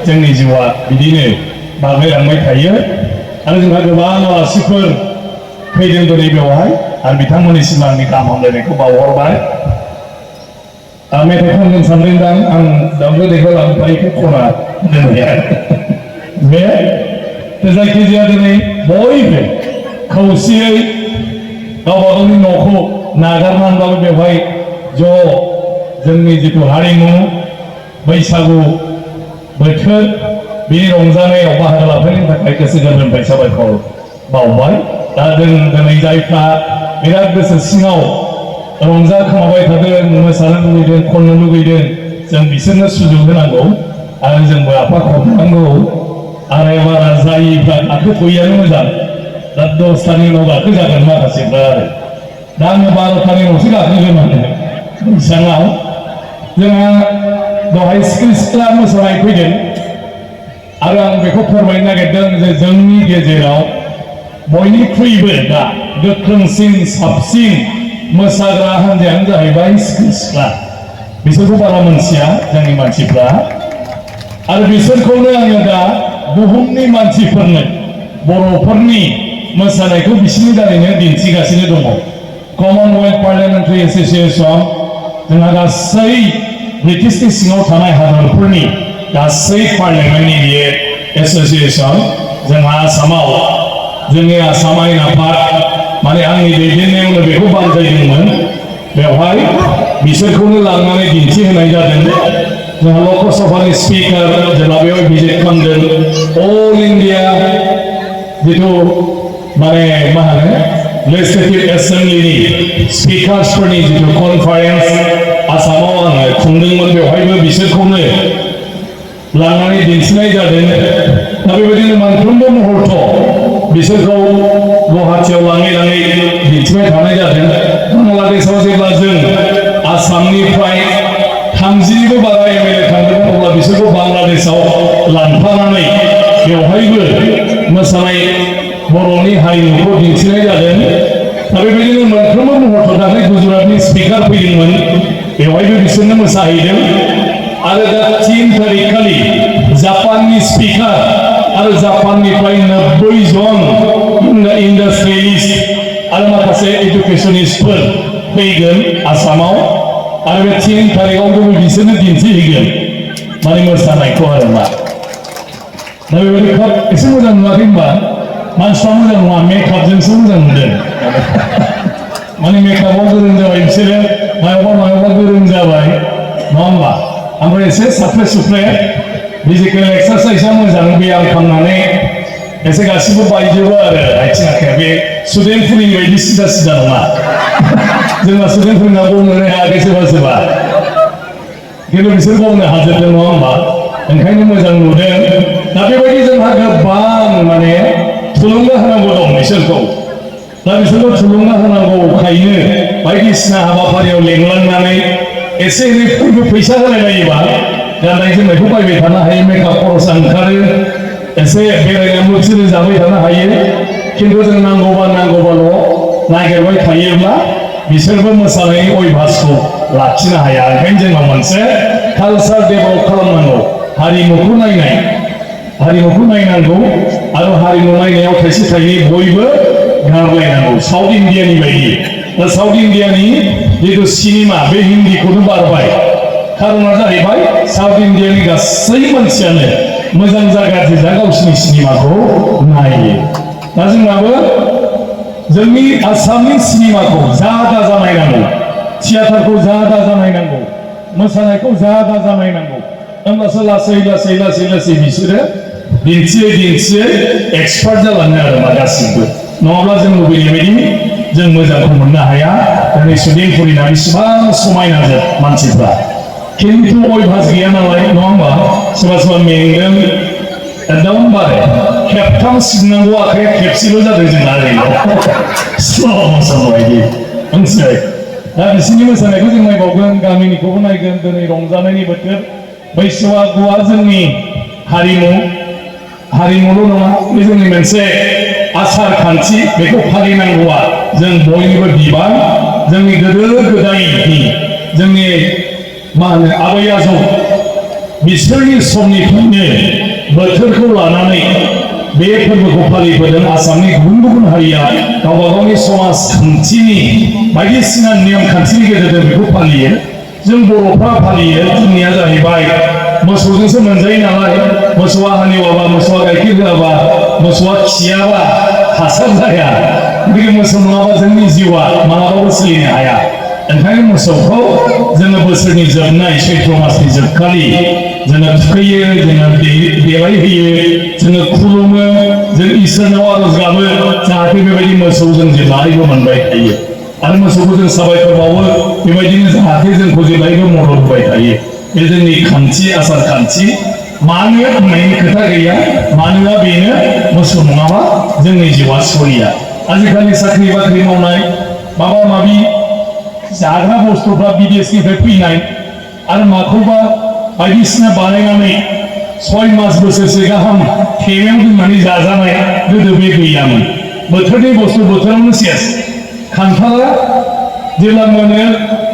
जोंनि जिउआ बिदिनो बाग्लायलांबाय थायो आरो जोंहा गोबां आलासिफोर फैदों दिनै बेवहाय आरो बिथांमोननिसिम आंनि गाहाम हामलायनायखौ बावहरबाय मेथाइ खनगोन सानदोंदां आं दामग्रा देग्रा लांफायखौ खना दोनैया बे जायखिजाया दिनै बयबो खौसेयै गावबा गावनि न'खौ नागारनानैबाबो बेवहाय ज' जोंनि जिथु हारिमु बैसागु बोथोर बिनि रंजानायाव बाहागो लाफैनायनि थाखाय गोसो गोरबोनिफ्राय साबायखर बावबाय दा जों दिनै जायफ्रा बिराद गोसो सिङाव रंजाखोमाबाय थादों मोसानो लुगैदों खननो लुगैदों जों बिसोरनो सुजुग होनांगौ आरो जोंबो आफा खबनांगौ आरो बारा जायैफ्रा गाखोथ'यैयानो मोजां दा 10थानि उनाव गाखो जागोन माखासेफ्रा आरो दा आङो 12थानि उनावसो गाखोगोन माने बैसाङाव जोंहा दहाय सिख्ला मोसानाय फैदों आरो आं बेखौ फोरमायनो नागिरदों जे जोंनि गेजेराव बयनिख्रुइबो दा गोख्रोंसिन साबसिन मोसाग्रा हान्जायानो जाहैबाय सिख्ला बिसोरखौ बारा मोनथिया जोंनि मानसिफ्रा आरो बिसोरखौनो आङो दा बुहुमनि मानसिफोरनो बर'फोरनि मोसानायखौ बिसोरनि दारैनो दिन्थिगासिनो दङ कमनवेल्थ पार्लियामेन्टारि एस'सिएशन जोंहा गासै ब्रिटिशनि सिङाव थानाय हादरफोरनि गासै पार्लियामेन्टनि बियो एस'सिएशन जोंहा आसामाव जोंनि आसाम आयेन आफाद माने आंनि दैदेननायावनो बेखौ बानजायदोंमोन बेवहाय बिसोरखौनो लांनानै दिन्थिहोनाय जादों जोंहा लकसभानि स्पिकार जेब्ला बेयाव भिजिट खालामदों अल इन्डिया जिथु माने मा होनो लेजिस्लेटिभ एसेम्बलिनि स्पिकार्सफोरनि जिथु कनफारेन्स आसामाव आङो खुंदोंमोन बेवहायबो बिसोरखौनो लांनानै दिन्थिनाय जादों दा बेबायदिनो मोनफ्रोमबो मुहुर्त बिसोरखौ गुवाहाटियाव लाङै लाङै दिन्थिबाय थानाय जादों बांलादेशआव जेब्ला जों आसामनिफ्राय 30निबो बारा एमएलए थांदोंमोन अब्ला बिसोरखौ बांलादेशआव लांफानानै बेवहायबो मोसानाय बर'नि हारिमुखौ दिन्थिनाय जादों दा बेबायदिनो मोनफ्रोमबो मुहुर्त दाख्लै गुजरातनि स्पिकार फैदोंमोन बेवहायबो बिसोरनो मोसाहैदों आरो दा 3 तारिख खालि जापाननि स्पिकार आरो जापाननिफ्राय 90 जन इन्डास्ट्रियलिस्ट आरो माखासे एडुकेशनिस्टफोर फैगोन आसामाव आरो बे 3 तारिखआवबो बिसोरनो दिन्थिहैगोन माने मोसानायखौ आरो मा दा बेबायदि खोब एसे मोजां नुवाखै होनबा मानसिफ्रा मोजां नङा मेकआपजोंसो मोजां नुदों माने मेकआपआव गोरों जाबाय बिसोरो मायावबा गोरों जाबाय नङा होमबा ओमफ्राय एसे साफ्रे सुफ्रे फिजिकेल एक्सारसाइजआ मोजां ब्याम खालामनानै एसे गासिबो बायजोबो आरो आथिं आखाया बे स्टुडेन्टफोरनि बायदि सिदा सिदा नङा जोंना स्टुडेन्टफोरना बुंनो हायाखै सोरबा खिन्थु बिसोर बुंनो हाजोबदों नङा होमबा ओंखायनो मोजां नुदों दा बेबायदि जोंहा गोबां माने थुलुंगा होनांगौ दं बिसोरखौ दा बिसोरखौ थुलुंगा होनांगौखायनो बायदिसिना हाबाफारियाव लेंलांनानै एसे एनै फैसा होलायलायोबा गाननाय जोमनायखौ बायबाय थानो हायो मेकआप खरसा ओंखारो एसे बेरायनानै मुक्ति जाबाय थानो हायो खिन्थु जों नांगौबाल' नागिरबाय थायोब्ला बिसोरबो मोसानायनि अयभासखौ लाखिनो हाया ओंखायनो जोंनाव मोनसे कालचार डेभेलप खालामनांगौ हारिमुखौ नायनांगौ आरो हारिमु नायनायाव थाइसे थाइनै बयबो गारलायनांगौ साउथ इन्डियानि बायदि दा साउथ इन्डियानि जिथु सिनेमा बे हिन्दीखौनो बारबाय खारना जाहैबाय साउथ इन्डियानि गासै मानसियानो मोजां जा गाज्रि जा गावसिनि सिनेमाखौ नायो दा जोंनाबो जोंनि आसामनि सिनेमाखौ जा दाजा नायनांगौ थियेटारखौ जा दाजा नायनांगौ मोसानायखौ जा दाजा नायनांगौ होमब्लासो लासै बिसोरो दिन्थियै एक्सपार्ट जालाङो आरो मा गासिबो नङाब्ला जों लुबैनाय बायदि जों मोजांखौ मोननो हाया दिनै स्टुडेन्टफोरना बेसेबां समायनाजोब मानसिफ्रा खिन्थु अयभास गैया नालाय नङा होमबा सोरबा मेंदों एकदमबारे खेबथाम सिबनांगौ आखाइया खेबसेल' जादों जोंना ओरैनो स्ल' बायदि मिथिबाय दा बिसोरनि मोसानायखौ जों नायबावगोन गामिनिखौबो नायगोन दिनै रंजानायनि बोथोर बैसागुआ जोंनि हारिमुल' नङा बे जोंनि मोनसे आसार खान्थि बेखौ फालिनांगौआ जों बयनिबो बिबान जोंनि गोदो गोदायनि जोंनि मा होनो आबै आजौ बिसोरनि समनिफ्रायनो बोथोरखौ लानानै बे फोरबोखौ फालिबोदों। आसामनि गुबुन गुबुन हारिया गावबा गावनि समाजखान्थिनि बायदिसिना नेम खान्थिनि गेजेरजों बेखौ फालियो। जों बर'फ्रा फालियो। जोंनिया जाहैबाय मोसौजोंसो मोनजायो नालाय, मोसौआ हालेवाबा, मोसौआ गाइखेर होआबा, मोसौआ खियाबा हासार जाया। गतिके मोसौ नङाबा जोंनि जिउआ मालाबाबो सोलिनो हाया। ओंखायनो मोसौखौ जोङो बोसोरनि जोबनाय सैत्र मासनि जोबखालि जोङो थुखैयो, जोङो देलायहोयो, जोङो खुलुमो, जों इसोरनाव आरज गाबो जाहाथे बेबायदि मोसौ जों जेब्लायबो मोनबाय थायो। आरो मोसौखौ जों साबायखर बावो बेबायदिनो जाहाथे जोंखौ जेब्लायबो मदद होबाय थायो। बे जोंनि खान्थि, आसार खान्थि। मानो होननायनि खोथा गैया, मानोना बेनो मोसौ नङाबा जोंनि जिउआ सोलिया। आजिखालि साख्रि बाख्रि मावनाय, माबा माबि जाग्रा बुस्थुफ्रा बिदेशनिफ्राय फैनाय आरो माखौबा बायदिसिना बानायनानै 6 मास बोसोरसे गाहाम थेमायाव दोननानै जाजानाय गोदो बे गैयामोन। बोथोरनि बुस्थु बोथोरावनो सेस। खान्थाला जेब्ला मोनो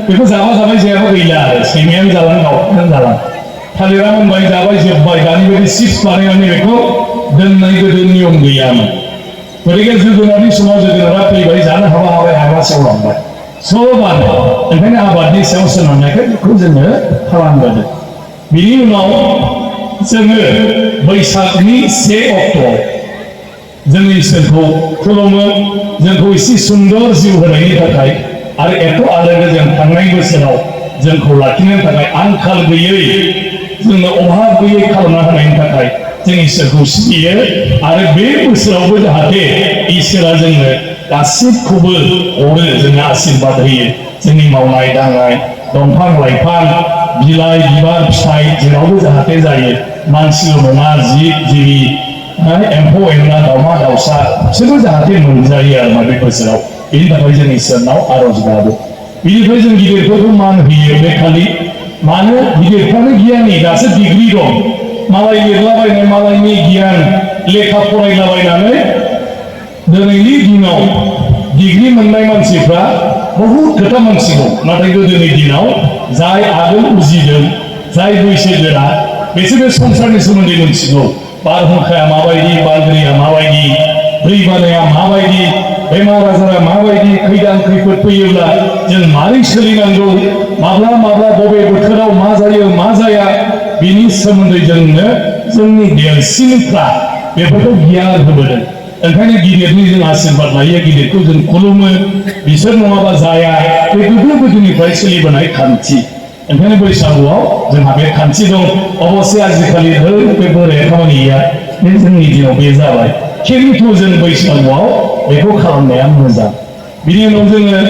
बेखौ जाबा जाबाय, जायाबा गैला आरो सैमायानो जालां, दाउफ्रानो जालां। थालिरा मोनबाय, जाबाय, जोब्बाय। दानि बायदि चिप्स बानायनानै बेखौ दोननाय गोदो नियम गैयामोन। गतिके जोगोनारनि समाव जोगोनारा फैबाय, जानो हाबा हाबाय, हाबा सेवलांबाय। सबानो ओंखायनो आबादनि सायाव सोनारनायखाय बेखौ जोङो खालामबोदों। बिनि उनाव जोङो बैसागनि 1 अक्ट'आव जोंनि इसोरखौ खुलुमो, जोंखौ एसे सुंदर जिउ होनायनि थाखाय आरो एथ' आलो जों थांनाय बोसोराव जोंखौ लाखिनो थाखाय आंखाल गैयै, जोंनो अभाब गैयै खालामना होनायनि थाखाय जों इसोरखौ सिबियो। आरो बे बोसोरावबो जाहाथे इसोरा जोंनो गासिबखौबो हरो, जोंनो आशीर्बाद होयो। जोंनि मावनाय दांनाय, दंफां लाइफां, बिलाइ बिबार फिथाइ जेरावबो जाहाथे जायो। मानसिल' नङा, जिब जिबि, एम्फौ एनला, दाउमा दाउसा बिसोरबो जाहाथे मोनजायो आरो बे बोसोराव। बेनि थाखाय जों इसोरनाव आरज गाबो। बिनिफ्राय जों गिदिरफोरखौ मान होयो बे खालि। मानो? गिदिरफ्रानो गियानि, दासो डिग्रि दं। मालाय लिरलाबायनाय, मालायनि गियान लेखा फरायलाबायनानै दिनैनि दिनाव डिग्री मोननाय मानसिफ्रा बहुद खोथा मोनथिगौ। नाथाय गोदोनि दिनाव जाय आगोल बुजिदों, जाय बैसोगोरा, बिसोर बे संसारनि सोमोन्दै मोनथिगौ। बारहुंखाया माबायदि, बारगोया माबायदि, दैबानाया माबायदि, बेमार आजारा माबायदि, खैदां खैफोद फैयोब्ला जों मारै सोलिनांगौ, माब्ला माब्ला बबे बोथोराव मा जायो मा जाया, बिनि सोमोन्दै जोंनो जोंनि देरसिनफ्रा बेफोरखौ गियान होबोदों। ओंखायनो गिदिरनि जों आशीर्बाद लायो, गिदिरखौ जों खुलुमो। बिसोर नङाबा जाया। बे गोदो गोदायनिफ्राय सोलिबोनाय खान्थि। ओंखायनो बैसागुआव जोंहा बे खान्थि दं। अबस्से आजिखालि बे बोराया खामानि गैया, बे जोंनि दिनाव बे जाबाय। खिन्थु जों बैसागुआव बेखौ खालामनाया मोजां। बिनि उनाव जोङो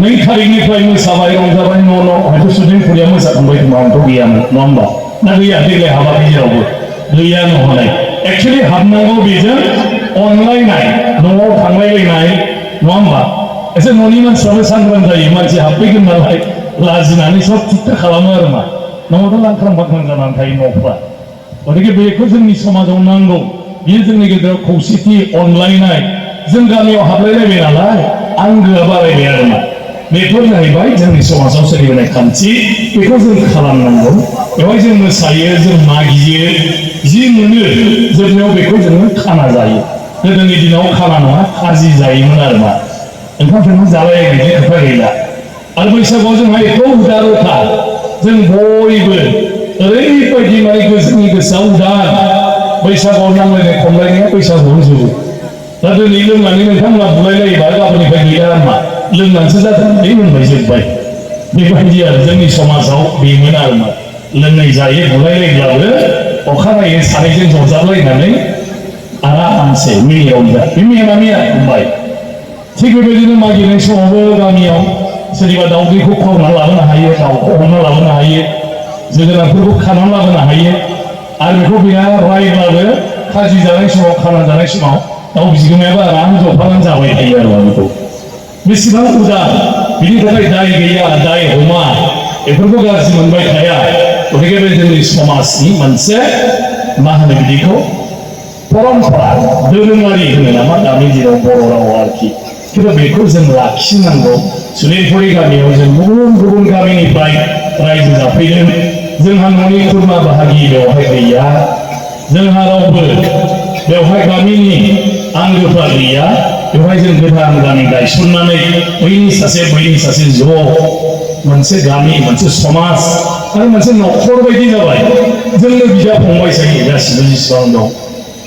2 तारिखनिफ्राय मोसाबाय, रंजाबाय, न' न'। हयथ' सुदेमफुरिया मोसाखांबाय खोमा, आंथ' गैयामोन, नङा होमबा? ना गैया? देग्लाय हाबाखै जेरावबो गैया नहनाय। एक्सुवेलि हाबनांगौ बेजों अनलायनाय, न'आव थांलायलायनाय, नङा होमबा? एसे न'नि मानसिफ्राबो सांग्रां जायो। मानसि हाबफैगोन नालाय लाजिनानै सब थिगथा खालामो आरो मा। न'आवथ' लांख्रां बांख्रां जानानै थायो न'फ्रा। गतिके बेखौ जोंनि समाजाव नांगौ। बेयो जोंनि गेजेराव खौसेथि, अनलायनाय। जों गामियाव हाबलायलायबाय नालाय आंगोआ बारायबाय आरो मा। बेफोर जाहैबाय जोंनि समाजाव सोलिबोनाय खान्थि। बेखौ जों खालामनांगौ। बेवहाय जों मोसायो, जों मागियो, जि मोनो जोबनायाव बेखौ जोङो खाना जायो। गोदोनि दिनाव खाना नङा, खाजि जायोमोन आरो मा। ओंखाम थोंखाम जालायलायनायनि खोथा गैला। आरो बैसागुआव जोंहा एथ' उदार रोखा, जों बयबो ओरैबायदि माने जोंनि गोसोआव उदार। बैसागुआव नांलायनाय खमलायनाया बैसागुआव जोबो। दा दिनै लोंनानै नोंथांमोना बुलायलायोबा गाबोननिफ्राय गैला आरमा। लोंनानैसो जादों, बे लोंबाय जोब्बाय। बेबायदि आरो जोंनि समाजाव बेमोन आरो मा। लोंनाय जायो बुलायलायब्लाबो अखानायै सानैजों जजाबलायनानै आरामसे मिनि रंजा। बे मेना मिया फंबाय। थिग बेबायदिनो मागिनाय समावबो गामियाव सोरनिबा दाउदैखौ खावना लाबोनो हायो, दाउखौ हमना लाबोनो हायो, जोगोनारफोरखौ खानानै लाबोनो हायो। आरो बेखौ गैया रायब्लाबो खाजि जानाय समाव, खाना जानाय समाव दाउ बिगोमायाबो आराम जफानानै जाबाय थायो आरो बेखौ। बेसेबां उदार। बिनि थाखाय दाय गैया, दाय हमा, बेफोरखौ गाज्रि मोनबाय थाया। गतिके बे जोंनि समाजनि मोनसे मा होनो बिदिखौ परम्परा, दोरोङारि होनो नामा दानि दिनाव बर' रावाव आरोखि। खिन्थु बेखौ जों लाखिनांगौ। सुनिलपुरि गामियाव जों गुबुन गुबुन गामिनिफ्राय रायजो जाफैदों। जोंहा न'नि खुरमा बाहागि बेवहाय गैया जोंहा रावबो बेवहाय गामिनि आंगोफ्रा गैया बेवहाय जों गोदान गामि गायसननानै बैनि सासे ज' मोनसे गामि मोनसे समाज आरो मोनसे न'खर बायदि जाबाय जोंनो बिदा फंबाय जायो गासिबो जेसेबां दं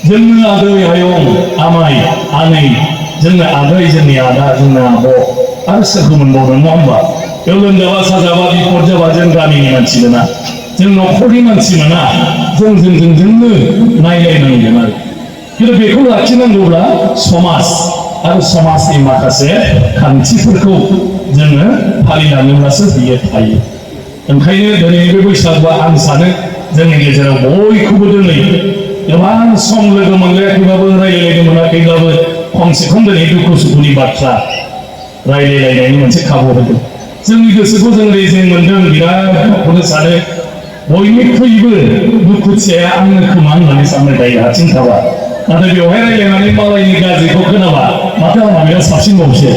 जोंनो आदै आयं आमाय आनै जोंनो आगै जोंनि आदा जोंनो आब' आरो सोरखौ मोनबावदों नङा होमबा बेयाव लोमजाबा साजाबा बिपद जाबा जों गामिनि मानसि मोना जों न'खरनि मानसि मोना जोंनो नायलायनांगोन आरो खिन्थु बेखौ लाखिनांगौब्ला समाज आरो समाजनि माखासे खान्थिफोरखौ जोङो फालिलाङोब्लासो बियो थायो ओंखायनो दिनैनि बे बैसागुआ आं सानो जोंनि गेजेराव बयखौबो दिनै गोबां सम लोगो मोनलायाखैबाबो रायज्लायनो मोनाखैब्लाबो खमसे खम दिनै दुखु सुखुनि बाथ्रा रायज्लायलायनायनि मोनसे खाबु होदों जोंनि गोसोखौ जों रेजें मोनदों बिराद गावखौनो सानो बयनिख्रुइबो दुखुथिया आंनो खोमा होननानै सानबाय थायो हारसिं थाबा नाथाय बेवहाय रायज्लायनानै मालायनि गाज्रिखौ खोनाबा माथो आंना बिराद साबसिनबावसो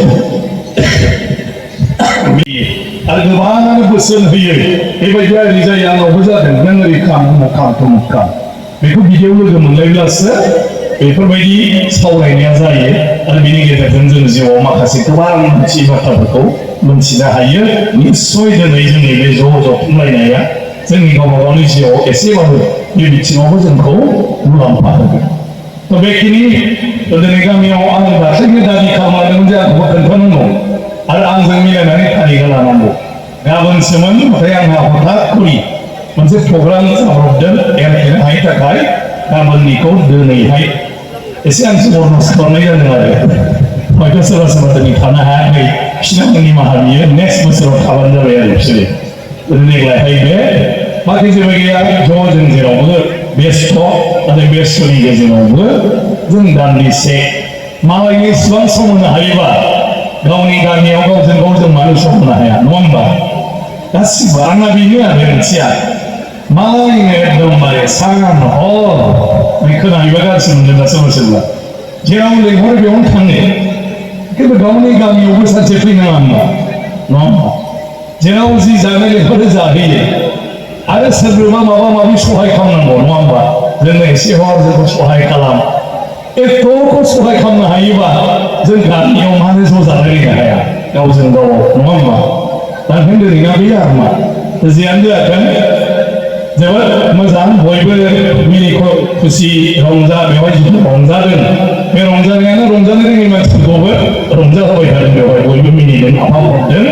आरो गोबाङानो बोसोन होयो बेबायदि ओरै जायो आंनावबो जादों नों ओरै खाम उमुख खाम बेखौ बिदियाव लोगो मोनलायब्लासो बेफोरबायदि सावरायनाया जायो आरो बिनि गेजेरजों जों जिउआव माखासे गोबां मिथियै बाथ्राफोरखौ मोनथिनो हायो निस्सय दिनै जोंनि बे ज' जथुमलायनाया जोंनि गावबा गावनि जिउआव एसेबाबो बे बिथिङावबो जोंखौ मुलाम्फा होगोन थ' बेखिनि दिनै गामियाव आं दाख्लैनो दाबि खालामदोंमोन जे आंखौबो खोन्थानांगौ आरो आंजों मिलायनानै थारिखआ लानांगौ गाबोनसोमोन नाथाय आंहा हठात करि मोनसे प्रग्राम जाब्रबदों एरखेनायनि थाखाय गाबोननिखौ दिनैहाय एसे आं बरनस खालामनाय जादों आरो हयथ' सोरबा दिनै थानो हायाखै बिसोरना निमाहा बियो नेक्स्ट बोसोराव थाबानो जाबाय आरो बिसोरो देग्लायहाय बे बाखि जेबो गैया ज' जों जेरावबो बेस्थ' नाथाय बेस्थ'नि गेजेरावबो जों दान्दिसे मालायनि इसिबां सम होनो हायोबा गावनि गामियाव गावजों गाव जों मानो सम होनो हाया नङा होमबा गासिबो आंना बेनो आरो मोनसेया मालायनो एकदमबारे सान हर खोनायोबा गाज्रि मोनदों ना सोरबा जेराव लेंहरो बेयावनो थाङो खिन्थु गावनि गामियावबो सानसे फैनाङा होनबा नङा होमबा जेराव जि जानो लेंहरो जाहैयो आरो सोरनोबा माबा माबि सहाय खालामनांगौ नङा होमबा जोंनो एसे हर जोंखौ सहाय खालाम एथ'खौ सहाय खालामनो हायोबा जों गामियाव मानो ज' जालायलायनो हाया गावजों गाव नङा होमबा दा ओंखायनो दिनैना बे आरोमा जियानो जाथों जोबोद मोजां बयबो मिनि खुसि रंजा बेवहाय जिथु रंजादों बे रंजानायानो रंजानो रोङै मानसिफोरखौबो रंजाहोबाय थादों बेवहाय बयबो मिनिदों आफाव हरदों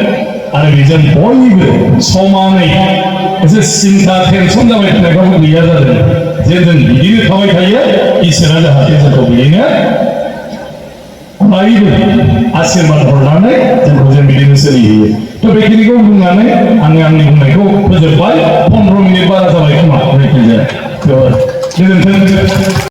आरो बेजों बयबो समानै एसे सिन्था टेनसन जाबाय थानायफ्राबो गैया जादों जे जों बिदिनो थाबाय थायो इसोरा जाहाथे जोंखौ बिदिनो अरायबो आशीर्बाद हरनानै जोंखौ जों बिदिनो सोलिहोयो थ' बेखिनिखौ बुंनानै आङो आंनि बुंनायखौ फोजोबबाय 15 मिनिट बारा जाबाय खोमा जायखिजाया गोजोन्थों